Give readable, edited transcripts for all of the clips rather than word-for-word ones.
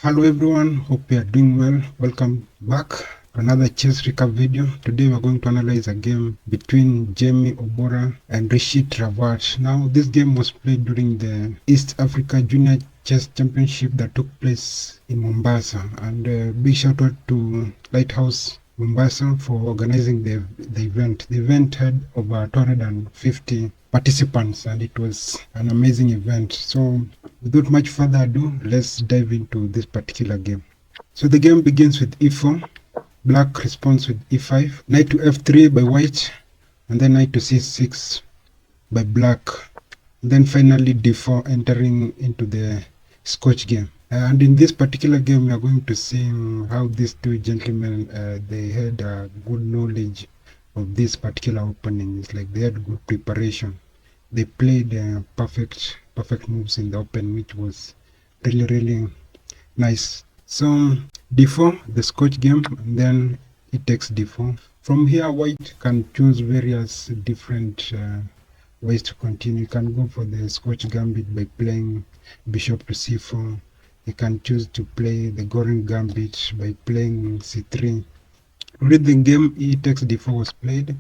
Hello everyone, hope you are doing well. Welcome back to another chess recap video. Today we are going to analyze a game between Jamie Obora and Rishit Ravat. Now this game was played during the East Africa Junior Chess Championship that took place in Mombasa, and big shout out to Lighthouse Mombasa for organizing the event. The event had over 250 participants and it was an amazing event. So without much further ado, let's dive into this particular game. So the game begins with e4, black responds with e5, knight to f3 by white, and then knight to c6 by black, and then finally d4 entering into the Scotch game. And in this particular game, we are going to see how these two gentlemen, they had good knowledge of this particular opening. It's like they had good preparation. They played perfect moves in the open, which was really nice. So d4, the Scotch game, and then it takes d4. From here, white can choose various different ways to continue. You can go for the Scotch gambit by playing bishop to c4. You can choose to play the Goring gambit by playing c3. During the game, e takes d4 was played,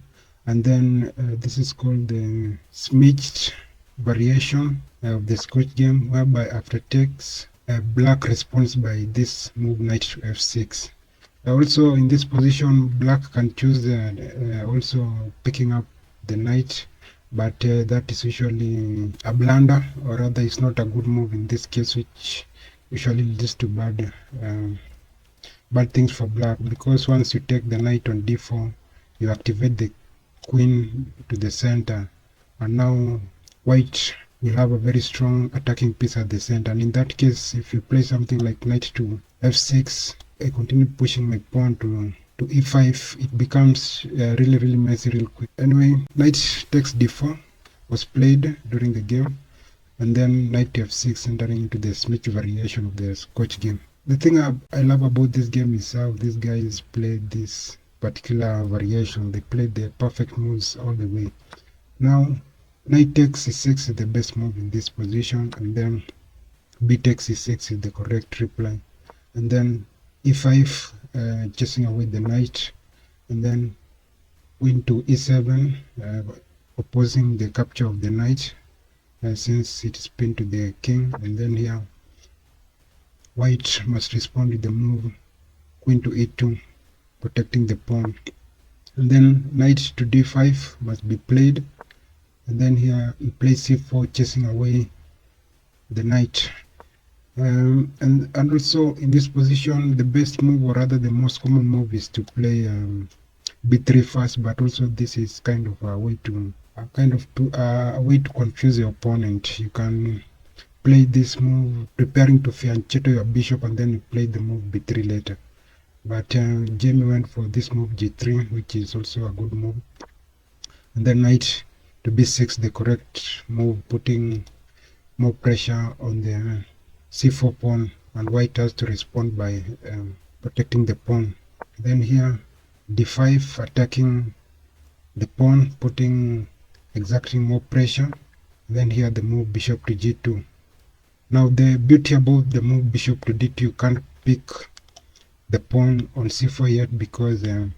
and then this is called the Schmidt variation of the Scotch game, whereby after takes, black responds by this move knight to f6. Also in this position, black can choose also picking up the knight, but that is usually a blunder, or rather it's not a good move in this case, which usually leads to bad things for black, because once you take the knight on d4, you activate the queen to the center, and now white will have a very strong attacking piece at the center. And in that case, if you play something like knight to f6, I continue pushing my pawn to e5, it becomes really messy real quick. Anyway, knight takes d4 was played during the game, and then knight to f6 entering into the Schmidt variation of the Scotch game. The thing I love about this game is how these guys played this particular variation. They played the perfect moves all the way. Now knight takes c6 is the best move in this position, and then b takes c6 is the correct reply, and then e5 chasing away the knight, and then queen to e7 opposing the capture of the knight since it is pinned to the king, and then here white must respond with the move queen to e2 protecting the pawn, and then knight to d5 must be played, and then here he plays c4 chasing away the knight, and also in this position the best move, or rather the most common move, is to play b3 first, but also this is kind of a way to confuse your opponent. You can play this move preparing to fianchetto your bishop, and then you play the move b3 later. But Jamie went for this move g3, which is also a good move, and then knight to b6, the correct move, putting more pressure on the c4 pawn, and white has to respond by protecting the pawn. Then here d5 attacking the pawn, exerting more pressure. Then here the move bishop to g2. Now the beauty about the move bishop to d2, you can't pick the pawn on c4 yet, because of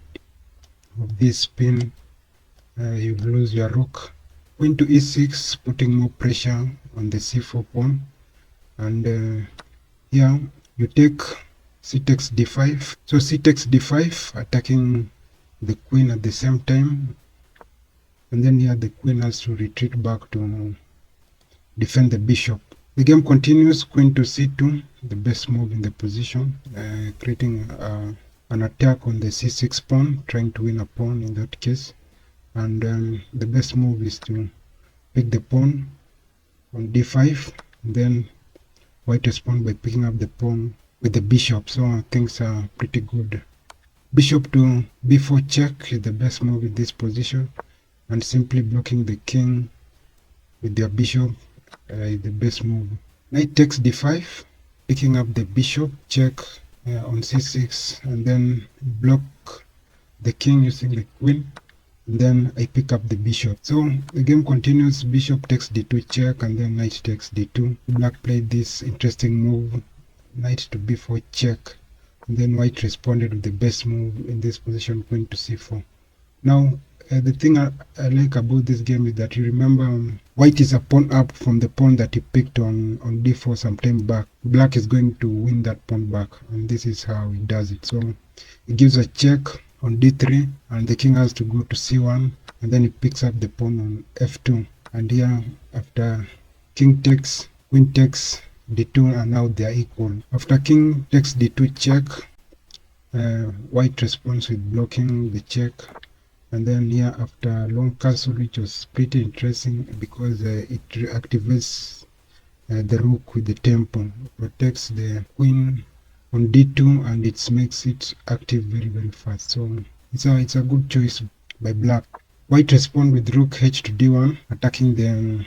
this spin you lose your rook. Queen to e6, putting more pressure on the c4 pawn, and here you take c takes d5. So c takes d5, attacking the queen at the same time, and then here the queen has to retreat back to defend the bishop. The game continues, queen to c2, the best move in the position, creating an attack on the c6 pawn, trying to win a pawn in that case. And the best move is to pick the pawn on d5, then white responds by picking up the pawn with the bishop, so things are pretty good. Bishop to b4 check is the best move in this position, and simply blocking the king with their bishop is the best move. Knight takes d5, picking up the bishop, check on c6, and then block the king using the queen, and then I pick up the bishop. So the game continues, bishop takes d2 check, and then knight takes d2. Black played this interesting move knight to b4 check, and then white responded with the best move in this position, queen to c4. Now the thing I like about this game is that you remember white is a pawn up from the pawn that he picked on d4 some time back. Black is going to win that pawn back, and this is how he does it. So he gives a check on d3, and the king has to go to c1, and then he picks up the pawn on f2. And here, after king takes, queen takes d2, and now they are equal. After king takes d2 check, white responds with blocking the check. And then here, after long castle, which was pretty interesting because it activates the rook with the tempo, protects the queen on d2, and it makes it active very, very fast. So it's a good choice by black. White respond with rook h to d1, attacking the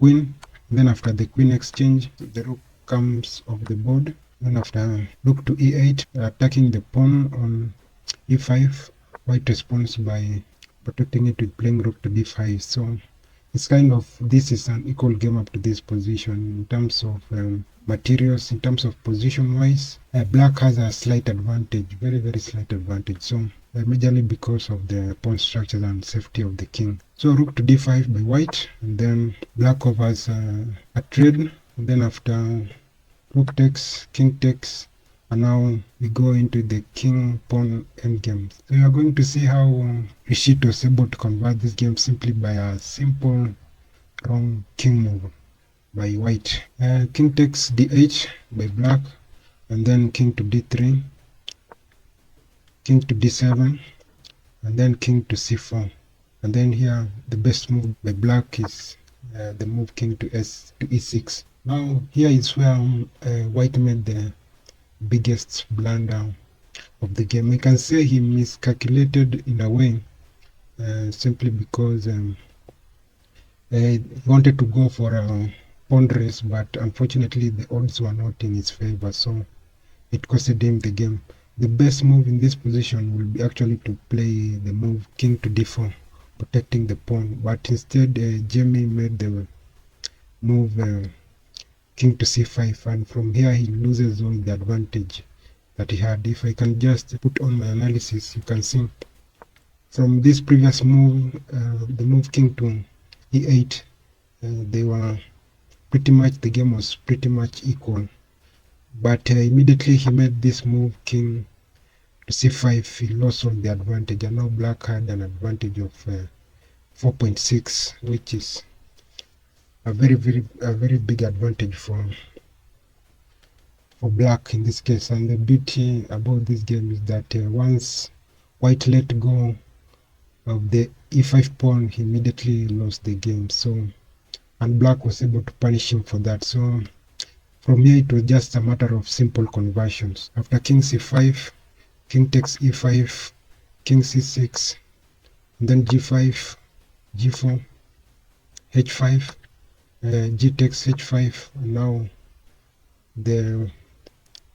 queen. Then after the queen exchange, the rook comes off the board. Then after rook to e8, attacking the pawn on e5, white responds by protecting it with playing rook to d5. So it's kind of, this is an equal game up to this position in terms of materials. In terms of position wise, black has a slight advantage, very, very slight advantage. So majorly because of the pawn structure and safety of the king. So rook to d5 by white, and then black offers a trade. And then after rook takes, king takes, and now we go into the king pawn endgame. So you are going to see how Rishit was able to convert this game simply by a simple wrong king move by white. King takes d8 by black, and then king to d3, king to d7, and then king to c4. And then here the best move by black is the move king to e6. Now here is where white made the biggest blunder of the game. I can say he miscalculated in a way, simply because he wanted to go for a pawn race, but unfortunately the odds were not in his favor, so it costed him the game. The best move in this position will be actually to play the move king to d4, protecting the pawn, but instead Jamie made the move king to c5, and from here he loses all the advantage that he had. If I can just put on my analysis, you can see from this previous move, the move king to e8, they were pretty much, the game was pretty much equal, but immediately he made this move king to c5, he lost all the advantage, and now black had an advantage of 4.6, which is a very big advantage for black in this case. And the beauty about this game is that once white let go of the e5 pawn, he immediately lost the game. So, and black was able to punish him for that. So from here it was just a matter of simple conversions. After king c5, king takes e5, king c6, and then g5, g4, h5, g takes h5, and now the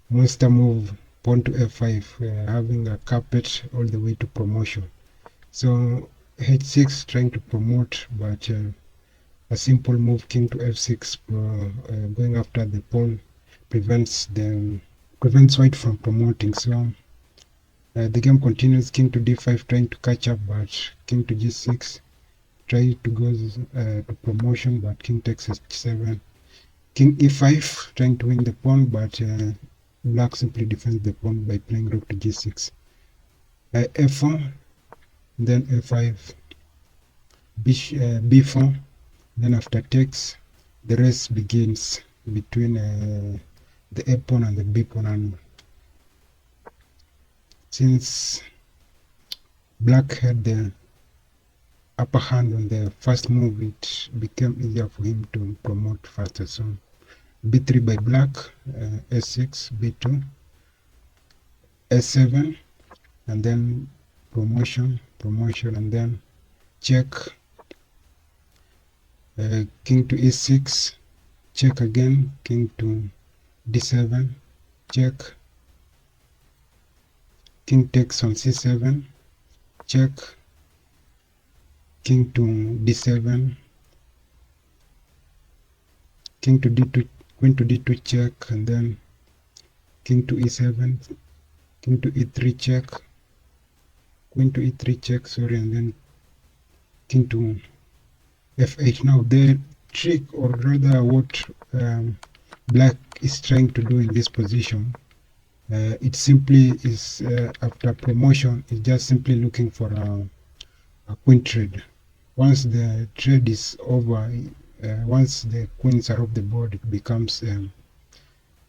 monster move pawn to f5, having a carpet all the way to promotion. So h6 trying to promote, but a simple move king to f6 going after the pawn prevents white from promoting. So the game continues, king to d5 trying to catch up, but king to g6 try to go to promotion, but king takes h7, king e5 trying to win the pawn, but black simply defends the pawn by playing rook to g6, f4, then f5, b4. Then after takes, the race begins between the a pawn and the b pawn, and since black had the upper hand on the first move, it became easier for him to promote faster. So b3 by black, s6, b2, s7, and then promotion, and then check, king to e6, check again, king to d7, check, king takes on c7, check, king to d7, king to d2, queen to d2 check, and then king to e7, king to e3 check, queen to e3 check, sorry, and then king to f8. Now the trick, or rather what black is trying to do in this position, it simply is, after promotion, is just simply looking for a queen trade. Once the trade is over, once the queens are off the board, it becomes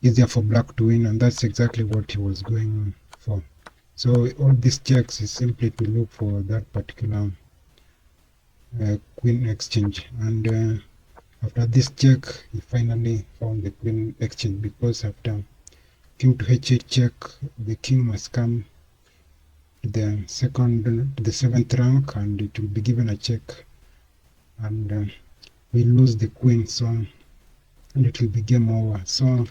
easier for black to win, and that's exactly what he was going for. So all these checks is simply to look for that particular queen exchange, and after this check he finally found the queen exchange, because after king to h8 check, the king must come to the seventh rank, and it will be given a check, and we lose the queen, so and it will be game over. So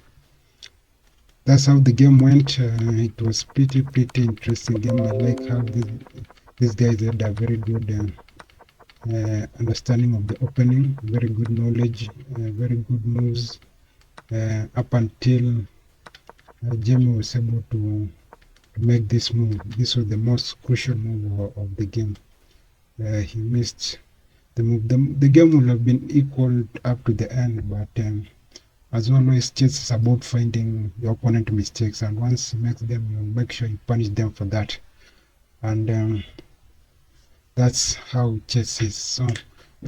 that's how the game went. It was pretty interesting game. I like how these guys had a very good understanding of the opening, very good knowledge, very good moves, up until Jamie was able to make this move. This was the most crucial move of the game. He missed the move. The game would have been equal up to the end, but as always, chess is about finding the opponent mistakes, and once he makes them, you make sure you punish them for that. And that's how chess is. So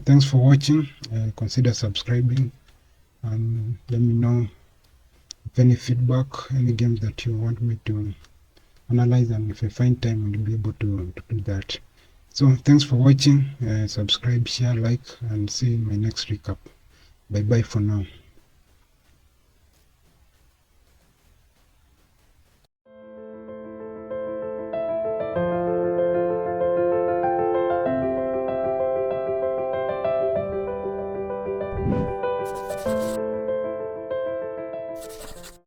thanks for watching. Consider subscribing, and let me know if any feedback, any games that you want me to analyze, and if I find time, I'll be able to do that. So thanks for watching. Subscribe, share, like, and see you in my next recap. Bye bye for now.